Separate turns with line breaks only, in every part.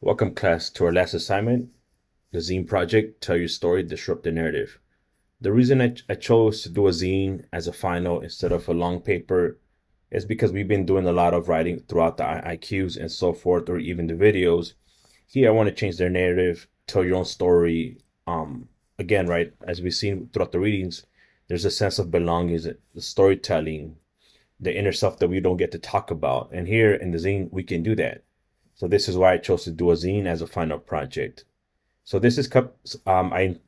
Welcome, class, to our last assignment, the Zine project, Tell Your Story, Disrupt the Narrative. The reason I chose to do a zine as a final instead of a long paper is because we've been doing a lot of writing throughout the IQs and so forth, or even the videos. Here, I want to change their narrative, tell your own story. Again, right, as we've seen throughout the readings, there's a sense of belonging, the storytelling, the inner self that we don't get to talk about. And here in the zine, we can do that. So this is why I chose to do a zine as a final project. So this is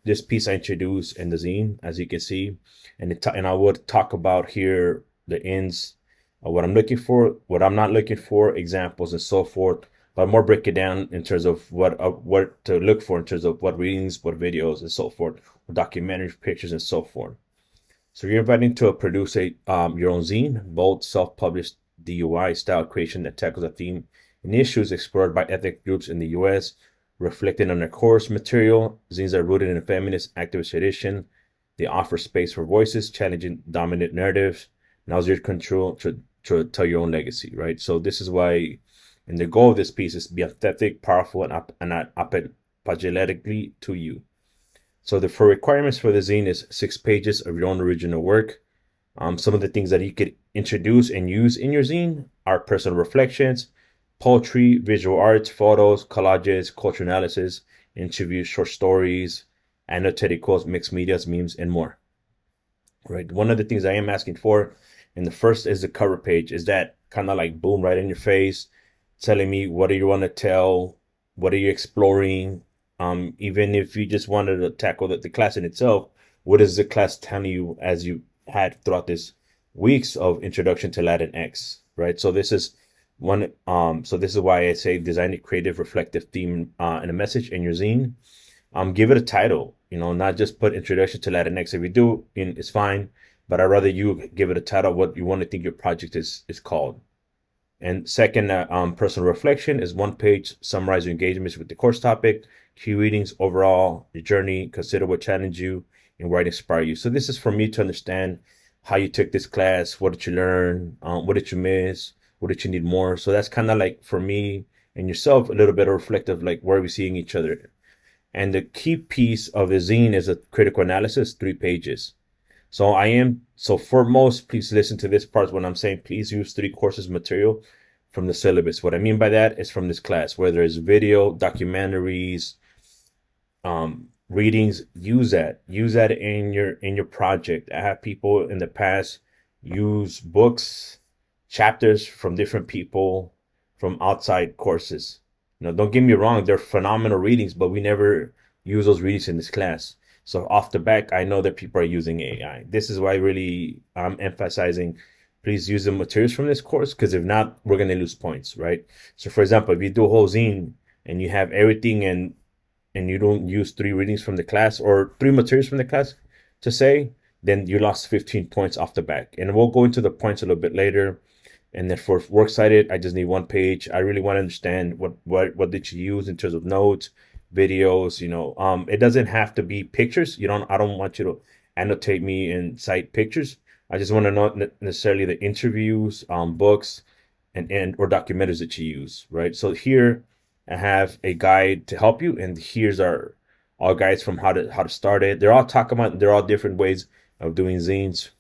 this piece I introduced in the zine, as you can see, and I would talk about here the ends, what I'm looking for, what I'm not looking for, examples, and so forth. But more break it down in terms of what to look for in terms of what readings, what videos, and so forth, documentaries, pictures, and so forth. So you're invited to produce your own zine, bold, self-published DUI style creation that tackles a theme and issues explored by ethnic groups in the U.S., reflecting on their course material. Zines are rooted in a feminist activist tradition. They offer space for voices, challenging dominant narratives. Now your control to tell your own legacy, right? So this is why, and the goal of this piece is to be authentic, powerful, and apologetically to you. So the for requirements for the zine is 6 pages of your own original work. Some of the things that you could introduce and use in your zine are personal reflections, poetry, visual arts, photos, collages, culture analysis, interviews, short stories, annotated quotes, mixed medias, memes, and more. Right. One of the things I am asking for, and the first is the cover page, is that kind of like boom right in your face, telling me what do you want to tell, what are you exploring. Even if you just wanted to tackle the class in itself, what is the class telling you as you had throughout this weeks of introduction to Latinx, right? So this is so this is why I say design a creative, reflective theme and a message in your zine. Give it a title, not just put introduction to Latinx. If you do, it's fine, but I'd rather you give it a title, what you want to think your project is called. And second, personal reflection is 1 page, summarize your engagements with the course topic, key readings, overall, your journey, consider what challenged you, and where it inspired you. So this is for me to understand how you took this class, what did you learn, what did you miss, what did you need more. So that's kind of like for me and yourself, a little bit of reflective, like where are we seeing each other. And the key piece of the zine is a critical analysis, 3 pages. So foremost, please listen to this part when I'm saying please use 3 courses material from the syllabus. What I mean by that is from this class, whether it's video, documentaries, readings, use that in your project. I have people in the past use books, chapters from different people from outside courses. Don't get me wrong, they're phenomenal readings, but we never use those readings in this class. So off the back, I know that people are using AI. This is why really I'm emphasizing, please use the materials from this course, because if not, we're going to lose points, right? So for example, if you do a whole zine and you have everything and you don't use 3 readings from the class or 3 materials from the class to say, then you lost 15 points off the back. And we'll go into the points a little bit later. And then for works cited, I just need 1 page. I really want to understand what did you use in terms of notes, videos. It doesn't have to be pictures. I don't want you to annotate me and cite pictures. I just want to know necessarily the interviews, books, and or documentaries that you use, right? So here I have a guide to help you, and here's our all guides from how to start it. They're all different ways of doing zines.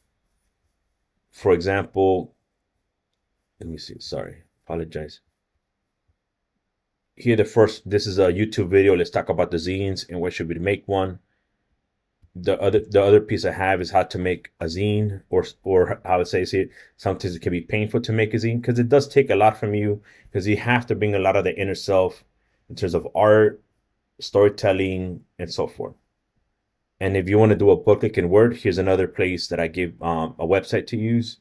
For example, let me see. Sorry, apologize. Here, this is a YouTube video. Let's talk about the zines and where should we make one. The other piece I have is how to make a zine, or how to say it. Sometimes it can be painful to make a zine because it does take a lot from you, because you have to bring a lot of the inner self in terms of art, storytelling, and so forth. And if you want to do a booklet in Word, here's another place that I give a website to use.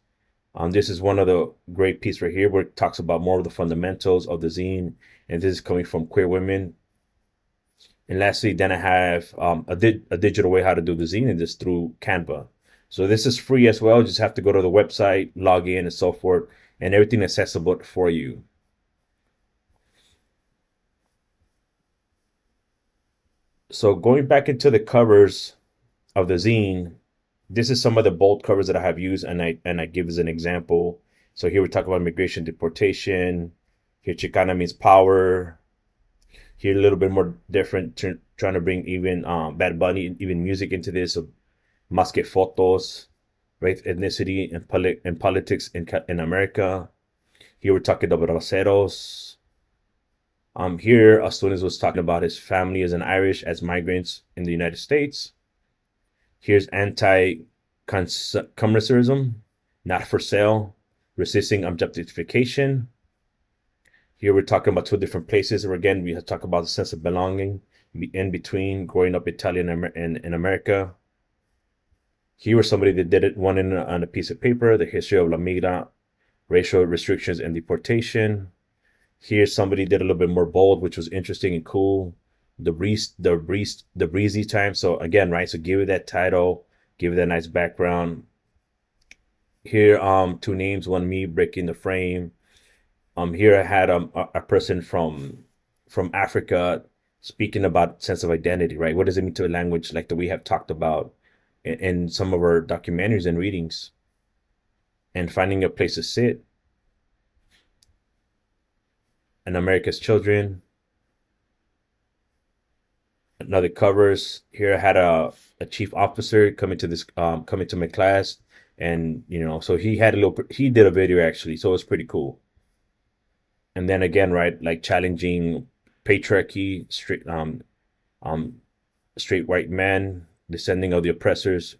This is one of the great pieces right here where it talks about more of the fundamentals of the zine, and this is coming from queer women. And lastly, then I have a digital way how to do the zine, and this through Canva. So this is free as well. You just have to go to the website, log in, and so forth, and everything accessible for you. So going back into the covers of the zine, this is some of the bold covers that I have used, and I give as an example. So here we talk about migration, deportation. Here Chicana means power. Here a little bit more different, trying to bring even Bad Bunny, even music into this. So más que fotos, race, ethnicity, and politics in America. Here we're talking about raceros. Here a student was talking about his family as an Irish as migrants in the United States. Here's anti-commercialism, not for sale, resisting objectification. Here we're talking about two different places. Where again, we talk about the sense of belonging in between growing up Italian in America. Here was somebody that did it one on a piece of paper, the history of La Migra, racial restrictions and deportation. Here somebody did a little bit more bold, which was interesting and cool. The breezy time. So again, right? So give it that title, give it that nice background. Here, two names, one me breaking the frame. Here I had a person from Africa speaking about sense of identity, right? What does it mean to a language like that we have talked about in some of our documentaries and readings, and finding a place to sit. And America's Children. Another covers. Here I had a chief officer coming to my class, and so he did a video actually, so it was pretty cool. And then again, right, like challenging patriarchy, straight white men, descending of the oppressors.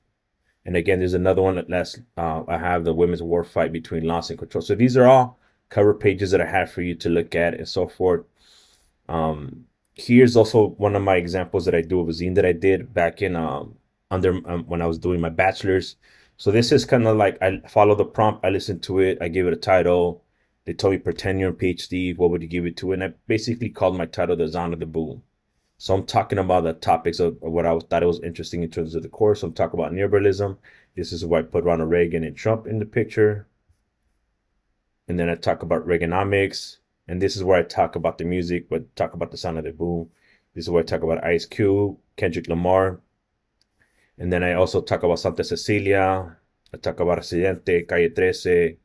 And again, there's another one that I have the women's war fight between loss and control. So these are all cover pages that I have for you to look at and so forth. Here's also one of my examples that I do of a zine that I did back in when I was doing my bachelor's. So this is kind of like I follow the prompt, I listened to it, I gave it a title. They told me pretend you're a PhD, what would you give it to? And I basically called my title the Zine of the Boom. So I'm talking about the topics of what I thought it was interesting in terms of the course. So I'm talking about neoliberalism. This is why I put Ronald Reagan and Trump in the picture. And then I talk about Reaganomics. And this is where I talk about the music, but talk about the Sound of the Boom. This is where I talk about Ice Cube, Kendrick Lamar. And then I also talk about Santa Cecilia. I talk about Residente, Calle 13.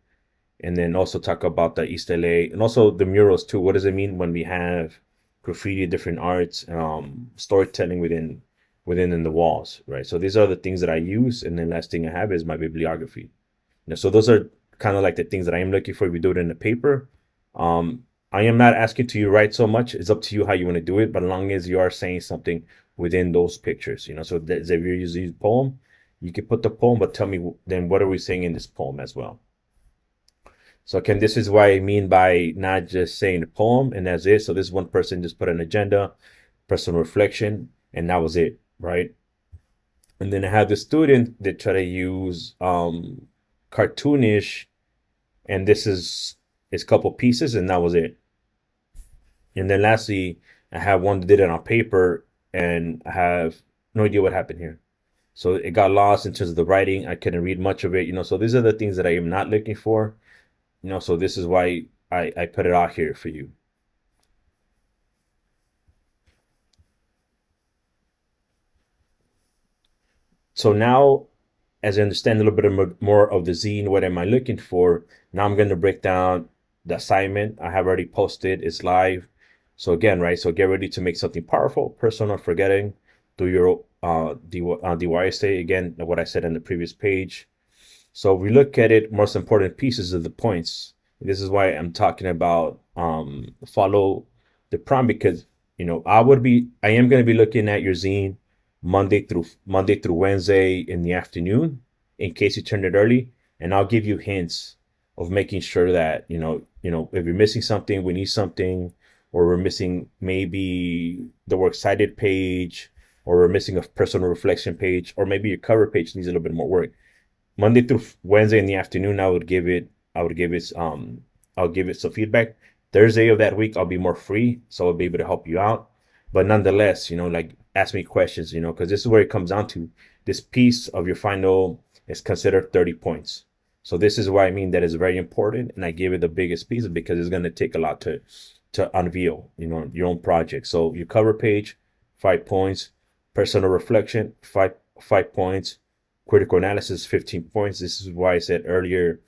And then also talk about the East LA. And also the murals too. What does it mean when we have graffiti, different arts, storytelling within in the walls, right? So these are the things that I use. And then last thing I have is my bibliography. So those are kind of like the things that I am looking for if we do it in the paper. I am not asking to you write so much. It's up to you how you want to do it, but as long as you are saying something within those pictures, so if you're using a poem, you can put the poem, but tell me then what are we saying in this poem as well. So again, this is what I mean by not just saying the poem and that's it. So this one person just put an agenda, personal reflection, and that was it, right? And then I have the student that try to use cartoonish, and this is a couple pieces, and that was it. And then lastly, I have one that did it on paper, and I have no idea what happened here. So it got lost in terms of the writing. I couldn't read much of it, so these are the things that I am not looking for. So this is why I put it out here for you. So now, as I understand a little bit more of the zine, what am I looking for? Now I'm going to break down the assignment. I have already posted, it's live. So again, right, so get ready to make something powerful, personal, forgetting, do your DYSA, again, what I said in the previous page. So we look at it, most important pieces of the points. This is why I'm talking about follow the prompt, because I am going to be looking at your zine Monday through Wednesday in the afternoon, in case you turned it early, and I'll give you hints of making sure that if you're missing something, we need something, or we're missing maybe the works cited page, or we're missing a personal reflection page, or maybe your cover page needs a little bit more work. Monday through Wednesday in the afternoon, I'll give it some feedback. Thursday of that week, I'll be more free, so I'll be able to help you out. But nonetheless, like ask me questions, because this is where it comes down to. This piece of your final is considered 30 points. So this is why I mean that is very important, and I give it the biggest piece because it's going to take a lot to unveil, your own project. So your cover page, 5 points. Personal reflection, 5 points. Critical analysis, 15 points. This is why I said earlier,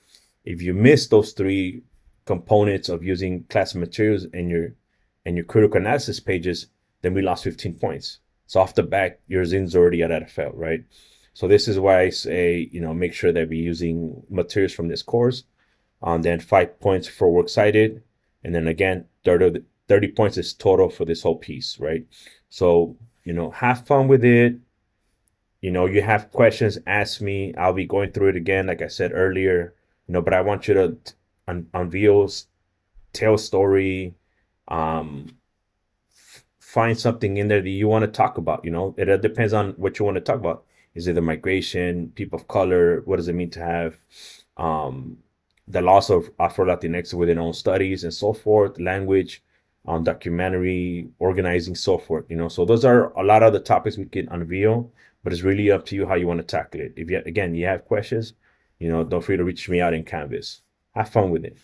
if you miss those 3 components of using class materials in and your critical analysis pages, then we lost 15 points. So off the back, your zine's already at a fail, right? So this is why I say, make sure that we're using materials from this course. Then 5 points for works cited. And then again, 30 points is total for this whole piece, right? So, have fun with it. You have questions, ask me. I'll be going through it again, like I said earlier, but I want you to unveil, tell a story, um, find something in there that you want to talk about. It depends on what you want to talk about. Is it the migration, people of color? What does it mean to have the loss of Afro Latinx within own studies and so forth, language, documentary, organizing, so forth. So those are a lot of the topics we can unveil, but it's really up to you how you want to tackle it. If you have questions, don't forget to reach me out in Canvas. Have fun with it.